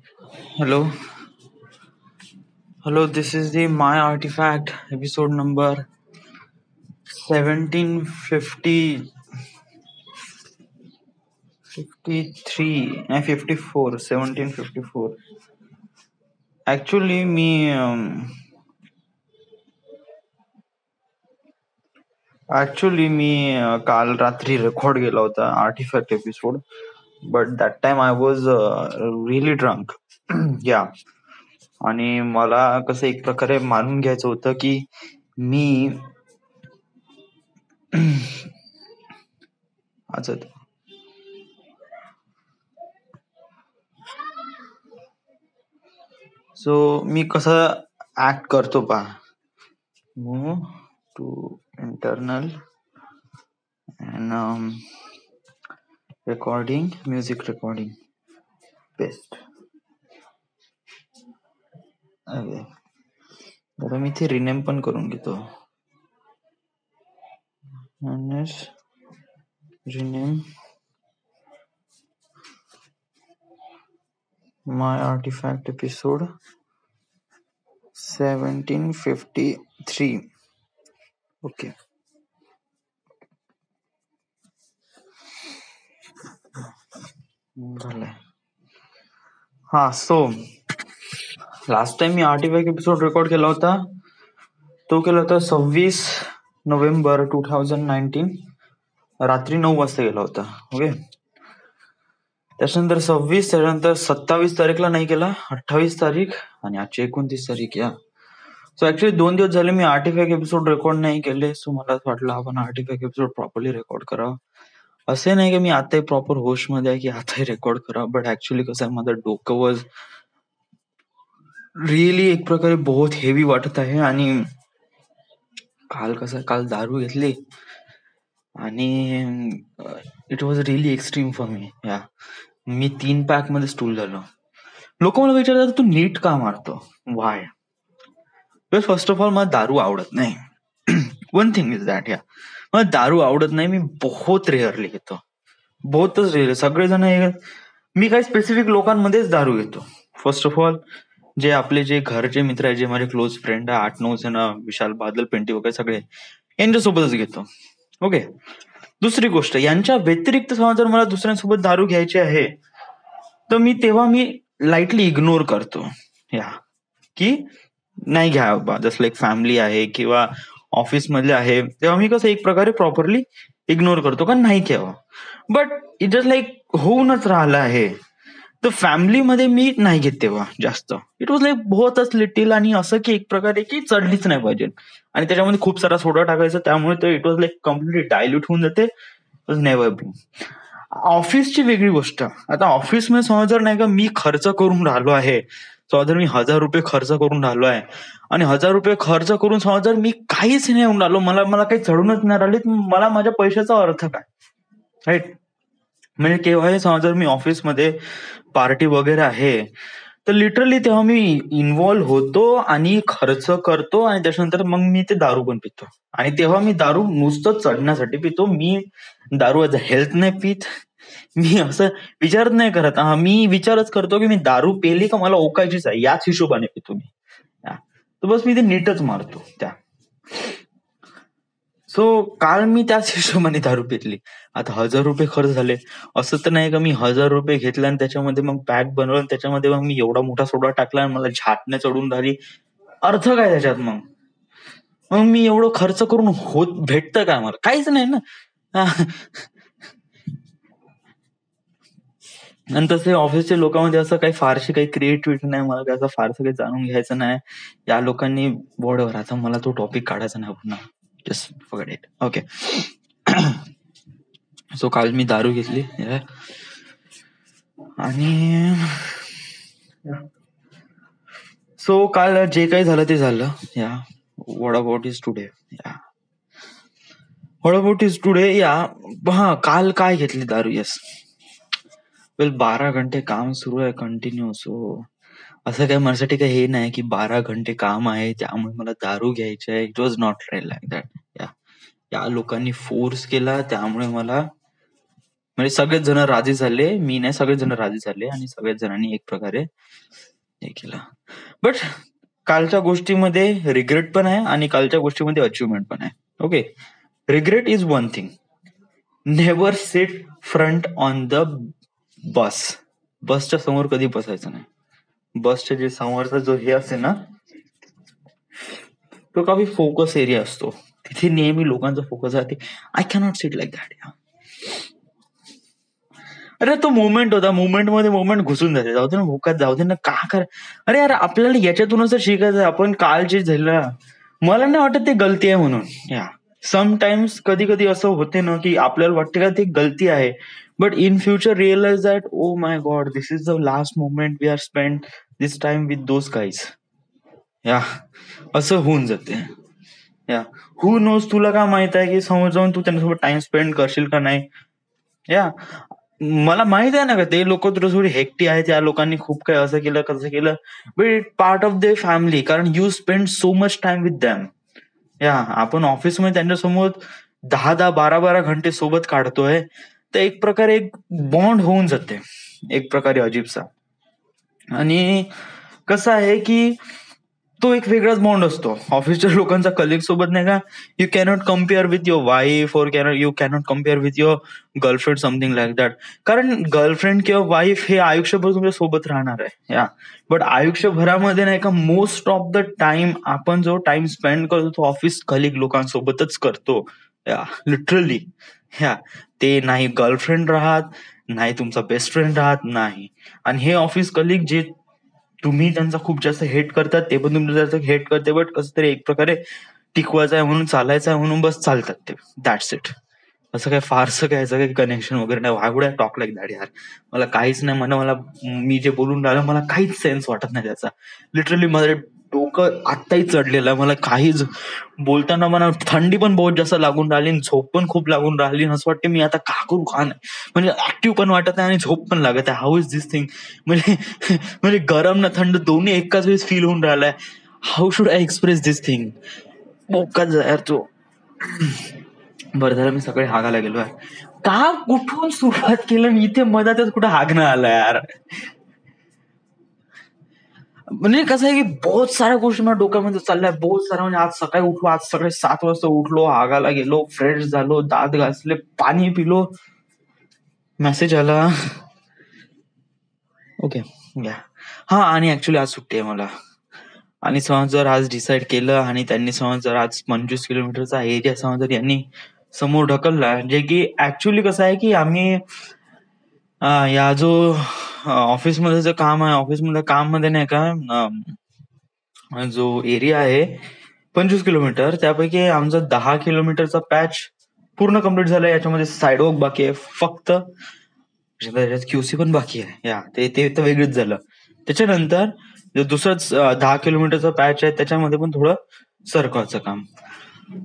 Hello, hello. This is the My Artifact episode number 1750 53 54 1754. Actually, मी काल रात्री record केला होता artefact episode, but that time I was really drunk. या आणि मला कसं एक प्रकारे मानून घ्यायचं होतं की मी अच्छा सो मी कसं ऍक्ट करतो पहा. Move to internal and recording, music recording, best. बरं, मी ते रिनेम पण करून घेतो. Rename my artifact episode 1753. Okay. झालंय. हा, सो लास्ट टाइम मी आर्टिफॅक्ट एपिसोड रेकॉर्ड केला होता, तो केला होता 26 नोव्हेंबर 2019 रात्री 9 वाजता गेला होता. ओके. त्याच्यानंतर 26, त्याच्यानंतर 27 तारीखला नाही केला, 28 तारीख आणि आजची 29 तारीख. या सो ऍक्च्युली 2 दिवस झाले मी आर्टिफॅक्ट एपिसोड रेकॉर्ड नाही केले. सो मला वाटलं आपण आर्टिफॅक्ट एपिसोड प्रॉपरली रेकॉर्ड करावं. असे नाही की मी आताही प्रॉपर होस्ट मध्ये आहे की आताही रेकॉर्ड करावं, बट ऍक्च्युली कसं आहे, माझं डोकं वॉज रिअली एक प्रकारे बहुत हेवी वाटत आहे. आणि काल दारू घेतली आणि it was really extreme for me. या मी 3 पॅक मध्ये स्टूल झालो. लोक मला विचारतात तू नीट का मारतो, वाय? फर्स्ट ऑफ ऑल मला दारू आवडत नाही. One thing is that. या मला दारू आवडत नाही. मी बहुत रेअरली घेतो, बहुतच रेअर. सगळेजण मी काही स्पेसिफिक लोकांमध्येच दारू घेतो. फर्स्ट ऑफ ऑल जे आपले जे घरचे मित्र आहे, जे माझे क्लोज फ्रेंड आहे, 8-9 जण, विशाल, बादल, पेंटी वगैरे सगळे, यांच्यासोबतच घेतो. ओके. दुसरी गोष्ट, यांच्या व्यतिरिक्त समजा जर मला दुसऱ्यांसोबत दारू घ्यायची आहे तर तेव्हा मी लाईटली इग्नोर करतो. या की नाही घ्या बाबा, जसं एक फॅमिली आहे किंवा ऑफिस मधले आहे, तेव्हा मी कसं एक प्रकारे प्रॉपरली इग्नोर करतो का नाही घ्यावं. बट इट जस्ट लाईक होऊनच राहिलं आहे. तर फॅमिलीमध्ये मी नाही घेत तेव्हा जास्त. इट वॉज लाईक बहुतच लिटिल, आणि असं की एक प्रकारे की चढलीच नाही पाहिजे, आणि त्याच्यामध्ये खूप सारा सोडा टाकायचा, त्यामुळे it was like completely dilute होऊन जाते. नेव्हर बी. ऑफिसची वेगळी गोष्ट. आता ऑफिसमध्ये समजा जर नाही का मी खर्च करून राहिलो आहे, समजा जर मी 1000 रुपये खर्च करून राहिलो आहे, आणि 1000 रुपये खर्च करून समजा जर मी काहीच नाही होऊन राहिलो, मला काही चढूनच नाही राहिले, मला माझ्या पैशाचा अर्थ काय? राईट. म्हणजे केव्हाही समजा जर मी ऑफिसमध्ये पार्टी वगैरे आहे तर लिटरली तेव्हा मी इन्व्हॉल्व्ह होतो आणि खर्च करतो, आणि त्याच्यानंतर मग मी ते दारू पण पितो. आणि तेव्हा मी दारू नुसतं चढण्यासाठी पितो. मी दारू ऍज अ हेल्थ नाही पित. मी असं विचारच नाही करत. मी विचारच करतो की मी दारू पेली का मला ओकायचीच आहे, याच हिशोबाने पितो मी. तर बस मी ते नीटच मारतो त्या. सो काल मी त्याच हिशोबाने दारू पितली. आता 1000 रुपये खर्च झाले, असं तर नाही का मी 1000 रुपये घेतला आणि त्याच्यामध्ये मग पॅक बनवलं आणि त्याच्यामध्ये मग मी एवढा मोठा सोडा टाकला आणि मला झाटणे चढून राहिली. अर्थ काय त्याच्यात? मग मी एवढं खर्च करून भेटतं काय मला? काहीच नाही ना. आणि तसे ऑफिसच्या लोकांमध्ये असं काही फारशी काही क्रिएटिव्हिटी नाही, मला काय असं फारसं काही जाणून घ्यायचं नाही. या लोकांनी बोर्डवर, आता मला तो टॉपिक काढायचा नाही पुन्हा, just forget it. Okay. So काल मी दारू घेतली आणि सो काल जे काही झालं ते झालं. या व्हॉट अबाउट इज टुडे. या व्हॉट अबाउट इज टुडे. या हा, काल काय घेतली दारू? येस, वेल 12 घंटे काम सुरू आहे कंटिन्यू. सो असं काही माझ्यासाठी काही हे नाही की 12 घंटे काम आहे त्यामुळे मला दारू घ्यायची आहे. It was not like that. या लोकांनी फोर्स केला त्यामुळे मला म्हणजे सगळेच जण राजी झाले, मी नाही सगळेच जण राजी झाले आणि सगळ्याच जणांनी एक प्रकारे हे केलं. बट कालच्या गोष्टीमध्ये रिग्रेट पण आहे आणि कालच्या गोष्टीमध्ये अचिव्हमेंट पण आहे. Okay, regret is one thing. Never sit front on the bus. बसच्या समोर कधी बसायचं नाही. बसच्या जे समोरचा जो हे असते ना, तो काफी फोकस एरिया असतो. तिथे नेहमी लोकांचा फोकस राहते. I cannot sit like that. अरे तो मोमेंट होता, मोमेंट घुसून जाते. जाऊ दे ना भोकात, जाऊ दे ना, का कर. अरे यार आपल्याला याच्यातूनच तर शिकायचं आहे. आपण काल जे झालं, मला नाही वाटत ते गलती आहे म्हणून. या समटाइम्स कधी कधी असं होते ना की आपल्याला वाटते का ते गलती आहे, but in future realise that oh my God this is the last moment we are spend this time with those guys. या असं होऊन जाते. या हू नोज, तुला काय माहित आहे की समोर जाऊन तू त्यांच्यासोबत टाइम स्पेंड करशील का नाही. या मला माहित आहे ना का ते लोक थोडी हेक्टी आहेत, त्या लोकांनी खूप काही असं केलं कसं केलं, but it part of the family, कारण you spend so much time with them. या आपण ऑफिसमध्ये त्यांच्यासमोर 10-10, 12-12 घंटे सोबत काढतोय, तर एक प्रकारे एक बॉन्ड होऊन जाते एक प्रकारे अजीबसा. आणि कसं आहे की तो एक वेगळाच बॉन्ड असतो ऑफिसच्या लोकांचा कलिग सोबत, नाही का. You cannot compare with your wife और you cannot compare with your girlfriend, something like that. कारण गर्लफ्रेंड किंवा वाईफ हे आयुष्यभर तुमच्या सोबत राहणार आहे. या बट आयुष्यभरामध्ये नाही का मोस्ट ऑफ द टाइम आपण जो टाइम स्पेंड करतो तो ऑफिस कलिग लोकांसोबतच करतो. या लिटरली. या ते नाही गर्लफ्रेंड राहत, नाही तुमचा बेस्ट फ्रेंड राहत, नाही. आणि हे ऑफिस कलिग जे तुम्ही त्यांचा खूप जास्त हेट करतात, ते पण तुमचं जास्त हेट करते, बट कसं तरी एक प्रकारे टिकवायचं आहे म्हणून, चालायचं आहे म्हणून बस चालतात ते. That's it. असं काय फारसं काय याचं काही कनेक्शन वगैरे नाही. Why would I talk like that यार. मला काहीच नाही मला मी जे बोलून राहिलो मला काहीच सेन्स वाटत नाही त्याचा. लिटरली माझं डोकं आत्ताही चढलेलं आहे. मला काहीच बोलताना मला थंडी पण बहुत जास्त लागून राहिली, झोप पण खूप लागून राहिली. असं वाटतं मी आता का करू का नाही, म्हणजे ऍक्टिव्ह पण वाटत आहे आणि झोप पण लागत आहे. How is this thing. म्हणजे म्हणजे गरम ना थंड दोन्ही एकाच वेळेस फील होऊन राहिलाय. How should I express this thing. बोकाच यार तो. बरं झालं मी सकाळी हागायला गेलो आहे. का कुठून सुरुवात केलं मी इथे मधातच कुठं हागणं आलं यार. म्हणजे कसं आहे की बहुत साऱ्या गोष्टी माझ्या डोक्यामध्ये चालल्या, बहुत साऱ्या. म्हणजे आज सकाळी उठलो, आज सकाळी 7 वाजता उठलो, हागायला गेलो, फ्रेश झालो, दात घासले, पाणी पिलो, मेसेज आला. ओके. या हा, आणि ऍक्च्युली आज सुट्टी आहे मला. आणि समज जर आज डिसाईड केलं आणि त्यांनी समज जर आज 25 किलोमीटरचा एरिया समज जर यांनी समोर ढकलला, जे की ऍक्च्युली कसं आहे की आम्ही या जो ऑफिसमध्ये जे काम आहे, ऑफिसमध्ये काम मध्ये नाही का जो एरिया आहे 25 किलोमीटर, त्यापैकी आमचा 10 किलोमीटरचा पॅच पूर्ण कम्प्लीट झालाय. याच्यामध्ये साईडवॉक बाकी आहे फक्त, त्याच्यात क्यूसी पण बाकी आहे. या ते तर वेगळंच झालं. त्याच्यानंतर जो दुसराच 10 किलोमीटरचा पॅच आहे त्याच्यामध्ये पण थोडं सरकवायचं काम.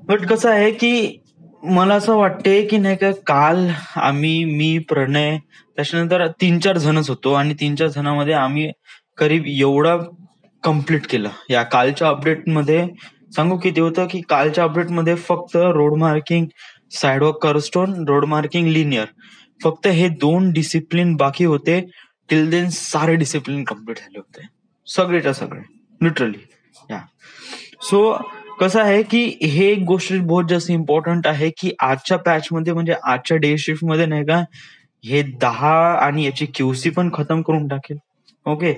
बट कसं आहे की मला असं वाटते की नाही का काल मी प्रणय त्याच्यानंतर 3-4 जणच होतो आणि 3-4 जणांमध्ये आम्ही करीब एवढा कम्प्लीट केलं. या कालच्या अपडेटमध्ये सांगू किती होतं की कालच्या अपडेटमध्ये फक्त road marking, sidewalk, kerbstone, road marking, linear, फक्त हे 2 डिसिप्लिन बाकी होते. टिल देन सारे डिसिप्लिन कम्प्लीट झाले होते, सगळेच्या सगळे लिटरली. या सो कसं आहे की हे एक गोष्ट बहुत जास्त इम्पॉर्टंट आहे की आजच्या पॅच मध्ये, म्हणजे आजच्या डे शिफ्ट मध्ये नाही का हे 10 आणि याची क्यूसी पण खतम करून टाकेल. ओके.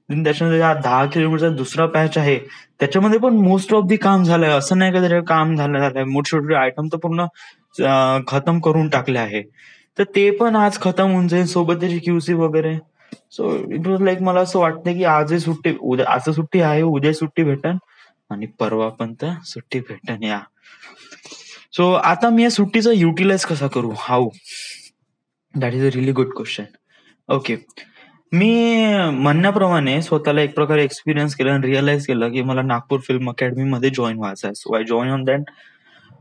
त्याच्यानंतर हा 10 किलोमीटरचा दुसरा पॅच आहे त्याच्यामध्ये पण मोस्ट ऑफ दी काम झालंय. असं नाही का त्याच्या काम झालंय, मोठे छोटे आयटम तर पूर्ण खतम करून टाकले आहे. तर ते पण आज खतम होऊन जाईल सोबत त्याची क्यूसी वगैरे. सो इट वॉज लाईक मला असं वाटतं की आजही सुट्टी, उद्या आज सुट्टी आहे, उद्या सुट्टी भेटन आणि परवा पण तर सुट्टी भेटन. या सो आता मी या सुट्टीचा युटिलाइज कसा करू, how, that is a really good question. Okay. मी म्हणण्याप्रमाणे स्वतःला एक प्रकारे एक्सपिरियन्स केलं आणि रिअलाइज केलं की मला नागपूर फिल्म अकॅडमी मध्ये जॉईन व्हायचं आहे. So I join on that.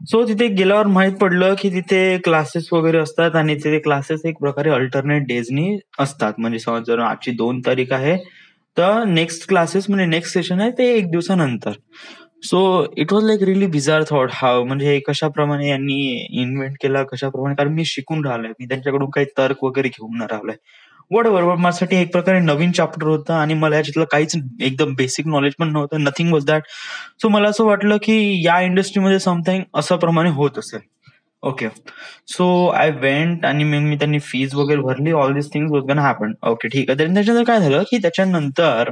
So तिथे गेल्यावर माहित पडलं की तिथे क्लासेस वगैरे असतात आणि तिथे क्लासेस एक प्रकारे अल्टरनेट डेजनी असतात. म्हणजे समज जर आजची 2 तारीख आहे तर नेक्स्ट क्लासेस म्हणजे नेक्स्ट सेशन आहे ते 1 दिवसानंतर. So it was like really bizarre thought how म्हणजे हे कशाप्रमाणे यांनी इन्व्हेंट केला कशाप्रमाणे कारण मी शिकून राहिलोय मी त्यांच्याकडून काही तर्क वगैरे घेऊन नाही राहिलोय बरोबर माझ्यासाठी एक प्रकारे नवीन चॅप्टर होतं आणि मला याच्यातलं काहीच एकदम बेसिक नॉलेज पण नव्हतं नथिंग वॉज दॅट सो मला असं वाटलं की या इंडस्ट्रीमध्ये समथिंग असं प्रमाणे होत असेल ओके सो आय वेंट आणि मग मी त्यांनी फीज वगैरे भरली all this things was gun happen okay ठीक आहे त्याच्यानंतर काय झालं की त्याच्यानंतर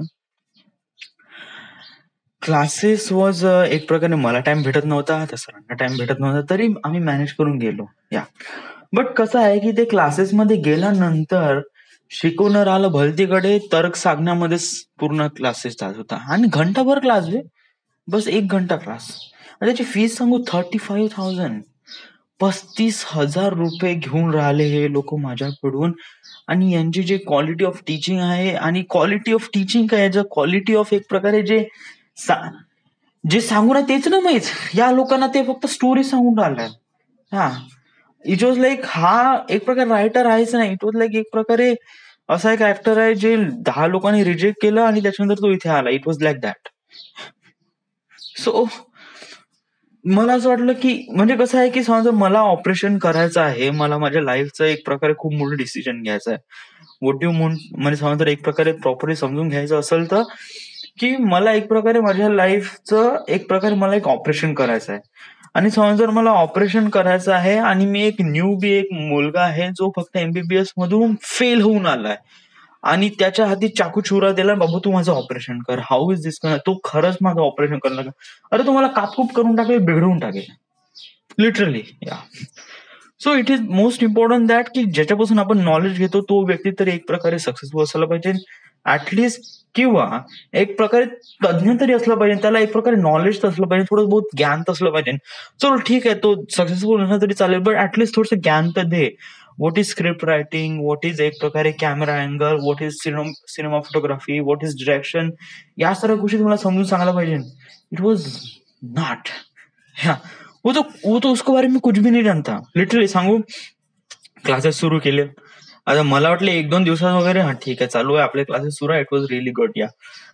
क्लासेस वॉज एक प्रकारे मला टाइम भेटत नव्हता त्या सरांना टाइम भेटत नव्हता तरी आम्ही मॅनेज करून गेलो या बट कसं आहे की ते क्लासेसमध्ये गेल्यानंतर शिकवणार आलं भलतीकडे तर्क सांगण्यामध्येच पूर्ण क्लासेस चालत होता आणि घंटाभर क्लास बस 1 घंटा क्लास आणि त्याची फीस सांगू 35,000 ₹35,000 घेऊन राहिले हे लोक माझ्याकडून आणि यांची जे क्वालिटी ऑफ टीचिंग आहे आणि क्वालिटी ऑफ टीचिंग काय क्वालिटी ऑफ एक प्रकारे सा- जे सांगून आहे तेच ना माहित या लोकांना ते फक्त स्टोरी सांगून राहिलाय हा इट वॉज लाईक हा एक प्रकारे रायटर आहेच नाही इट वॉज लाईक एक प्रकारे असा एक ऍक्टर आहे जे 10 लोकांनी रिजेक्ट केलं आणि त्याच्यानंतर तो इथे आला it was like that so मला असं वाटलं की म्हणजे कसं आहे की समजा मला ऑपरेशन करायचं आहे मला माझ्या लाईफचं एक प्रकारे खूप मोठं डिसिजन घ्यायचं आहे वॉट यू म्हणजे समजा जर एक प्रकारे प्रॉपरली समजून घ्यायचं असेल तर की मला एक प्रकारे माझ्या लाईफचं एक प्रकारे मला एक ऑपरेशन करायचं आहे आणि समजा जर मला ऑपरेशन करायचं आहे आणि मी एक एक मुलगा आहे जो फक्त एमबीबीएस मधून फेल होऊन आलाय आणि त्याच्या हाती चाकू छुरा दिला बाबू तू माझं ऑपरेशन कर हाऊ इज दिस तो खरंच माझं ऑपरेशन करणार का अरे तुम्हाला कापकूप करून टाकेल बिघडवून टाकेल लिटरली या so it is most important that की ज्याच्यापासून आपण नॉलेज घेतो तो व्यक्ती तरी एक प्रकारे सक्सेसफुल असायला पाहिजे ऍटलिस्ट किंवा एक प्रकारे तज्ञ तरी असला पाहिजे त्याला एक प्रकारे नॉलेज तर असलं पाहिजे थोडं बहुत ज्ञान तर असलं पाहिजे चलो ठीक आहे तो सक्सेसफुल नसला तरी चालेल बट ऍटलिस्ट थोडंसं ज्ञान तर दे what is script writing what is एक प्रकारे camera angle what is cinema photography what is direction या सर्व गोष्टी तुम्हाला समजून सांगायला पाहिजे इट वॉज नॉट वो तो उसके बारे में कुछ भी नहीं जानता लिटरली सांगू क्लासेस सुरू केले आता मला वाटलं 1-2 दिवसात वगैरे हा ठीक आहे चालू आहे आपले क्लासेस सुरू आहे इट वॉज रिअली गुड या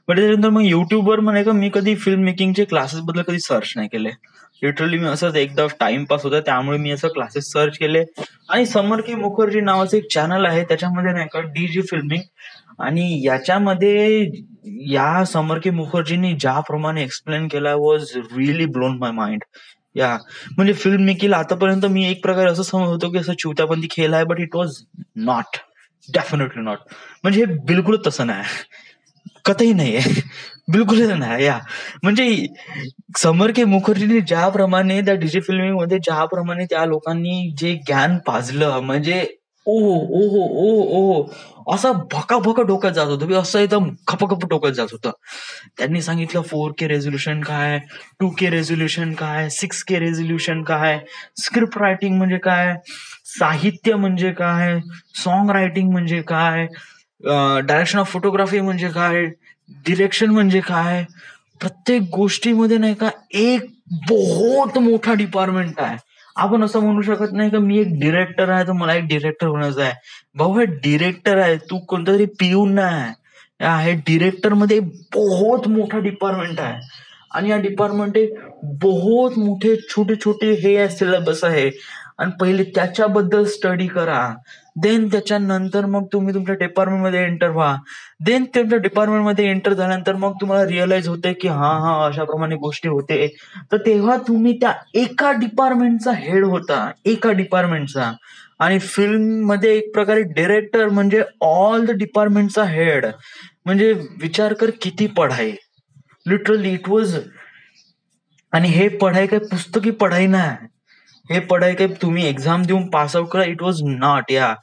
बट त्याच्यानंतर मग युट्यूबवर म्हणे का मी कधी फिल्म मेकिंगचे क्लासेस बद्दल कधी सर्च नाही केले लिटरली मी असंच एकदा टाइमपास होता त्यामुळे मी असं क्लासेस सर्च केले आणि समर के मुखर्जी नावाचं एक चॅनल आहे त्याच्यामध्ये नाही का डीजी फिल्मिंग आणि याच्यामध्ये या समर के मुखर्जींनी ज्याप्रमाणे एक्सप्लेन केला was really blown my mind या म्हणजे फिल्म मेकिंग आतापर्यंत मी एक प्रकारे असं समज होतो की असं चिवत्याबंदी खेळ आहे but it was not definitely not म्हणजे हे बिलकुलच तसं नाही कतही नाहीये बिलकुलच नाही या म्हणजे समर के मुखर्जीने ज्याप्रमाणे त्या डीजे फिल्मिंग मध्ये ज्याप्रमाणे त्या लोकांनी जे ज्ञान पाजलं म्हणजे ओहो ओहो ओहो ओहो असं भकाभका डोक्यात जात होतं असं एकदम खपखप डोक्यात जात होतं त्यांनी सांगितलं 4K रेझोल्युशन काय 2K रेझोल्युशन काय 6K रेझोल्युशन काय स्क्रिप्ट रायटिंग म्हणजे काय साहित्य म्हणजे काय सॉन्ग रायटिंग म्हणजे काय डायरेक्शन ऑफ फोटोग्राफी म्हणजे काय डिरेक्शन म्हणजे काय प्रत्येक गोष्टीमध्ये नाही का एक बहुत मोठा डिपार्टमेंट आहे आपण असं म्हणू शकत नाही का मी एक डिरेक्टर आहे तर मला एक डिरेक्टर होण्याचं आहे भाऊ हे डिरेक्टर आहे तू कोणता तरी पिऊन नाही हे डिरेक्टर मध्ये बहुत मोठा डिपार्टमेंट आहे आणि या डिपार्टमेंट बहुत मोठे छोटे छोटे हे सिलेबस आहे आणि पहिले त्याच्याबद्दल स्टडी करा देन त्याच्यानंतर मग तुम्ही तुमच्या डिपार्टमेंटमध्ये एंटर व्हा देन तुमच्या डिपार्टमेंटमध्ये एंटर झाल्यानंतर मग तुम्हाला रिअलाइज होते की हा हा अशाप्रमाणे गोष्टी होते तर तेव्हा तुम्ही त्या एका डिपार्टमेंटचा हेड होता एका डिपार्टमेंटचा आणि फिल्म मध्ये एक प्रकारे डिरेक्टर म्हणजे ऑल द डिपार्टमेंटचा हेड म्हणजे विचार कर किती पढाई लिटरली इट वॉज आणि हे पढाई काय पुस्तकी पढाई नाही हे पढाई काय तुम्ही एक्झाम देऊन पास आउट करा इट वॉज नॉट या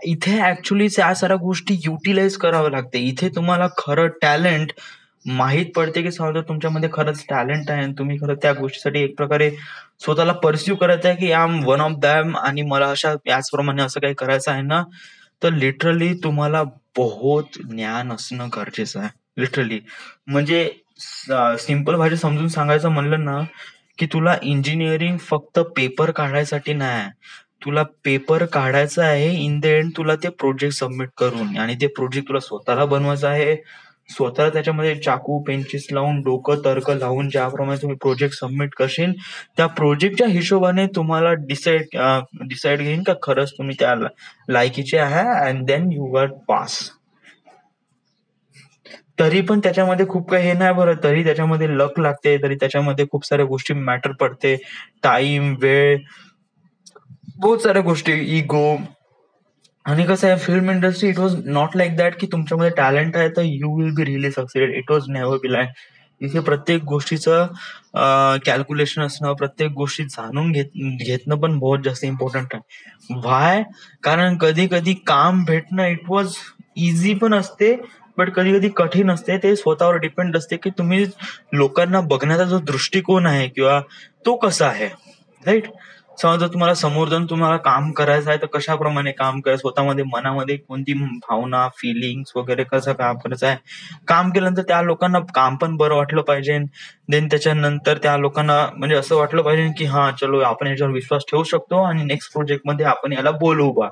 इथे ऍक्च्युली त्या साऱ्या गोष्टी युटिलाइज कराव्या लागते इथे तुम्हाला खरं टॅलेंट माहित पडते की समजा तुमच्यामध्ये खरंच टॅलेंट आहे आणि तुम्ही खरं त्या गोष्टीसाठी एक प्रकारे स्वतःला परस्यू करत आहे की I am one of them आणि मला अशा याचप्रमाणे असं काही करायचं आहे ना तर लिटरली तुम्हाला बहुत ज्ञान असणं गरजेचं आहे लिटरली म्हणजे सिंपल भाषेत समजून सांगायचं म्हणलं ना की तुला इंजिनिअरिंग फक्त पेपर काढायसाठी नाही तुला पेपर काढायचा आहे इन द एंड तुला ते प्रोजेक्ट सबमिट करून आणि ते प्रोजेक्ट तुला स्वतःला बनवायचं आहे स्वतः त्याच्यामध्ये चाकू पेंचीस लावून डोकं तर्क लावून ज्याप्रमाणे तुम्ही प्रोजेक्ट सबमिट करशील त्या प्रोजेक्टच्या हिशोबाने तुम्हाला डिसाईड घेईन का खरंच तुम्ही त्या लायकीचे आहे and then you are pass. तरी पण त्याच्यामध्ये खूप काही हे नाही बरं, तरी त्याच्यामध्ये लक लागते, तरी त्याच्यामध्ये खूप साऱ्या गोष्टी मॅटर पडते, टाइम, वेळ, बहुत साऱ्या गोष्टी, इगो. आणि कसं आहे film industry it was not like that की तुमच्यामध्ये टॅलेंट आहे तर you will be really succeeded. It was never be like. इथे प्रत्येक गोष्टीचं कॅल्क्युलेशन असणं, प्रत्येक गोष्टी जाणून घेणं पण बहुत जास्त इम्पॉर्टंट आहे. व्हाय? कारण कधी कधी काम भेटणं इट वॉज इझी पण असते, बट कधी कधी कठीण असते. ते स्वतःवर डिपेंड असते की तुम्ही लोकांना बघण्याचा जो दृष्टिकोन आहे किंवा तो कसा आहे, राईट? समजा जर तुम्हाला समोर जाऊन तुम्हाला काम करायचं आहे तर कशाप्रमाणे काम करायचं, स्वतःमध्ये मनामध्ये कोणती भावना, फिलिंग्स वगैरे कसं काम करायचं आहे. काम केल्यानंतर त्या लोकांना काम पण बरं वाटलं पाहिजे. देन त्याच्यानंतर त्या लोकांना म्हणजे असं वाटलं पाहिजे की हा चलो आपण याच्यावर विश्वास ठेवू शकतो आणि नेक्स्ट प्रोजेक्ट मध्ये आपण याला बोलवू बा,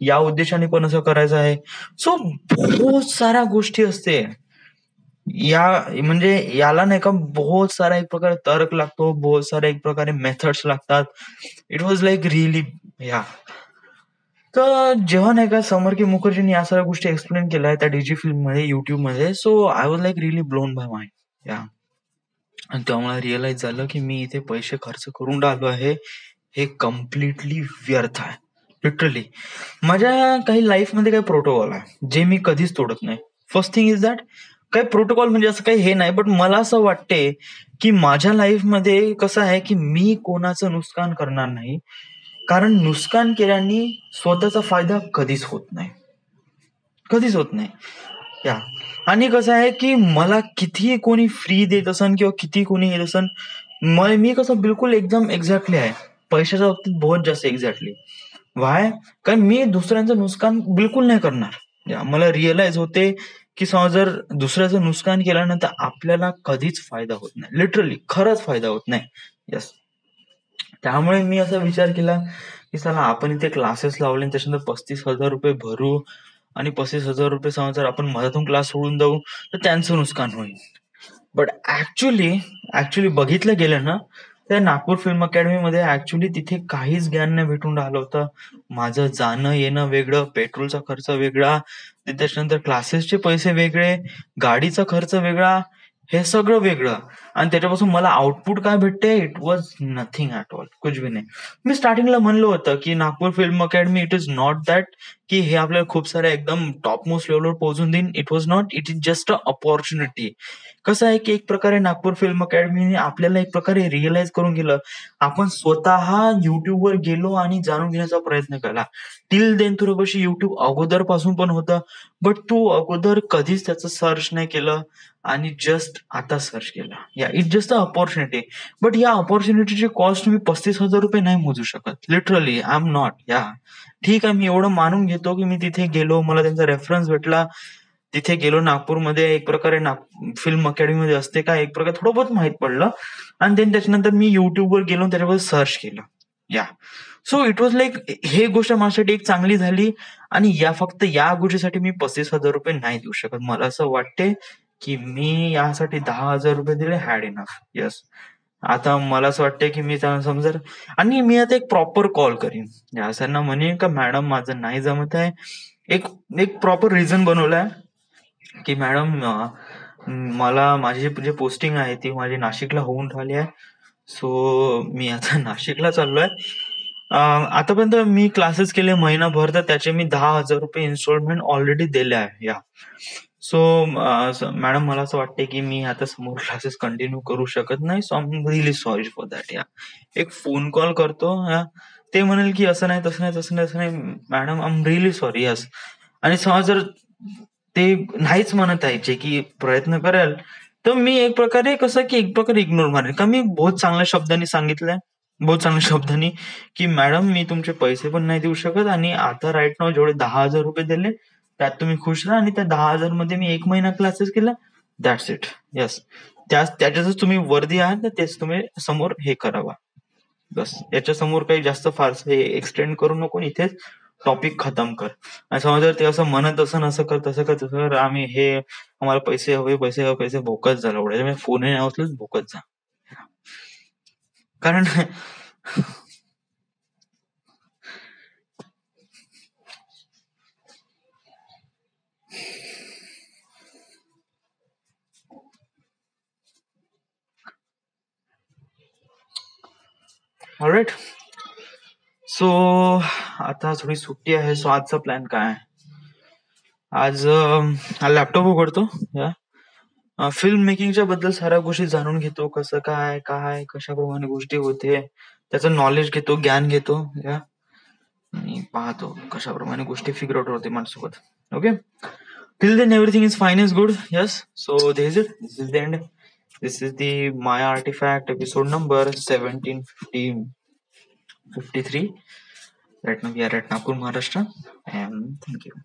या उद्देशाने पण असं करायचं आहे. सो बहुत साऱ्या गोष्टी असते या, म्हणजे याला नाही का बहुत सारा एक प्रकारे तर्क लागतो, बहुत सारे एक प्रकारे मेथड्स लागतात. इट वॉज लाईक रिअली या. तर जेव्हा नाही का समर की मुखर्जींनी या सगळ्या गोष्टी एक्सप्लेन केल्या त्या डीजी फिल्म मध्ये, युट्यूब मध्ये, so I was like really blown by mind. या. आणि तेव्हा मला रिअलाइज झालं की मी इथे पैसे खर्च करून राहिलो आहे हे कम्प्लिटली व्यर्थ आहे. लिटरली माझ्या काही लाईफ मध्ये काही प्रोटोकॉल आहे जे मी कधीच तोडत नाही. फर्स्ट थिंग इज दॅट काही प्रोटोकॉल म्हणजे असं काही हे नाही, बट मला असं वाटते की माझ्या लाईफ मध्ये कसं आहे की मी कोणाचं नुकसान करणार नाही, कारण नुकसान केल्याने स्वतःचा फायदा कधीच होत नाही, कधीच होत नाही. या. आणि कसं आहे की मला कितीही कोणी फ्री देत असन किंवा किती कोणी येत असन, मी कसं बिलकुल एकदम एक्झॅक्टली आहे पैशाच्या बाबतीत, बहुत जास्त एक्झॅक्टली. व्हाय? कारण मी दुसऱ्यांचं नुकसान बिलकुल नाही करणार. मला रिअलाइज होते की समजा जर दुसऱ्याचं नुकसान केल्यानंतर आपल्याला कधीच फायदा होत नाही, लिटरली खरंच फायदा होत नाही. यस. त्यामुळे मी असा विचार केला की चला आपण इथे क्लासेस लावले आणि त्याच्यानंतर 35,000 रुपये भरू आणि 35,000 रुपये समजा जर आपण मधातून क्लास सोडून देऊ तर त्यांचं नुकसान होईल. बट ऍक्च्युली बघितलं गेलं ना, त्या नागपूर फिल्म अकॅडमीमध्ये ऍक्च्युली तिथे काहीच ज्ञान नाही भेटून राहिलं होतं. माझं जाणं येणं वेगळं, पेट्रोलचा खर्च वेगळा, त्याच्यानंतर क्लासेसचे पैसे वेगळे, गाडीचा खर्च वेगळा, हे सगळं वेगळं. आणि त्याच्यापासून मला आउटपुट काय भेटते, it was nothing at all, कुछ भी नाही. मी स्टार्टिंगला म्हणलं होतं की Nagpur film academy it is not that की हे आपल्याला खूप साऱ्या एकदम टॉप मोस्ट लेवलवर पोहोचून देईन. It was not, it is just a opportunity. कसं आहे की एक प्रकारे नागपूर फिल्म अकॅडमीने आपल्याला एक प्रकारे रिअलाइज करून गेलं. आपण स्वतः युट्यूबवर गेलो आणि जाणून घेण्याचा प्रयत्न केला. टिल देन तुझ्यापाशी युट्यूब अगोदर पासून पण होतं, बट तू अगोदर कधीच त्याचं सर्च नाही केलं आणि जस्ट आता सर्च केलं. या, it just a opportunity. But या अपॉर्च्युनिटीची कॉस्ट तुम्ही 35,000 रुपये नाही मोजू शकत. Literally I am not. या, ठीक आहे, मी एवढं मानून घेतो की मी तिथे गेलो, मला त्यांचा रेफरन्स भेटला, तिथे गेलो नागपूरमध्ये, एक प्रकारे फिल्म अकॅडमीमध्ये असते का एक प्रकारे थोडं बहुत माहित पडलं. आणि देन त्याच्यानंतर मी युट्यूबवर गेलो आणि त्याच्यावर सर्च केलं. या. सो इट वॉज लाईक हे गोष्ट माझ्यासाठी एक चांगली झाली. आणि फक्त या गोष्टीसाठी मी 35,000 रुपये नाही देऊ शकत. मला असं वाटते की मी यासाठी 10,000 रुपये दिले हॅड इनफ. येस. आता मला असं वाटतंय की मी त्यांना समजर, आणि मी आता एक प्रॉपर कॉल करीन या सरांना, म्हणेन का मॅडम माझं नाही जमत आहे. एक एक प्रॉपर रिझन बनवलाय की मॅडम मला माझी जे पोस्टिंग आहे ती माझी नाशिकला होऊन राहिली आहे. सो मी आता नाशिकला चाललोय. आतापर्यंत मी क्लासेस केले महिनाभर, तर त्याचे मी 10,000 रुपये इन्स्टॉलमेंट ऑलरेडी दिले आहे. या. सो मॅडम मला असं वाटतंय की मी आता समोर क्लासेस कंटिन्यू करू शकत नाही. So I am really sorry for that. या. एक फोन कॉल करतो. या. ते म्हणेल की असं नाही तसं नाही तसं नाही तसं नाही. Madam I am really sorry. Yes. आणि समज जर ते नाहीच म्हणत आहे जे की प्रयत्न करेल, तर मी एक प्रकारे कसं की एक प्रकारे इग्नोर मारेल. का मी बहुत चांगल्या शब्दांनी सांगितलंय, बहुत चांगल्या शब्दांनी की मॅडम मी तुमचे पैसे पण नाही देऊ शकत आणि आता राईट नाव जेवढे 10,000 रुपये दिले त्यात तुम्ही खुश राहा आणि त्या 10,000 मध्ये मी 1 महिना क्लासेस केला, दॅट्स इट. येस. त्याच्यातच तुम्ही वर्दी आहात तर तेच तुम्ही समोर हे करावा. बस याच्या समोर काही जास्त फारसं हे एक्सटेंड करू नको, इथेच टॉपिक खतम कर. आणि समज जर ते असं म्हणत असं असं कर तसं कर तसं कर, आम्ही हे आम्हाला पैसे हवे पैसे हवे पैसे, भोकत झाला उडायचं. फोन नाही उचलत, भोकत जा. कारण ऑलराईट. सो आता थोडी सुट्टी आहे, सो आजचा प्लॅन काय आहे? आज लॅपटॉप उघडतो, या फिल्म मेकिंगच्या बद्दल साऱ्या गोष्टी जाणून घेतो, कसं काय काय कशाप्रमाणे गोष्टी होते, त्याचं नॉलेज घेतो, ज्ञान घेतो, या आणि पाहतो कशाप्रमाणे गोष्टी फिगर आउट होते माझ्यासोबत. Okay, till then everything is fine, is good. Yes, so this is the end. This is the Maya Artifact episode number 1753. Right now we are at Nagpur, Maharashtra, and thank you.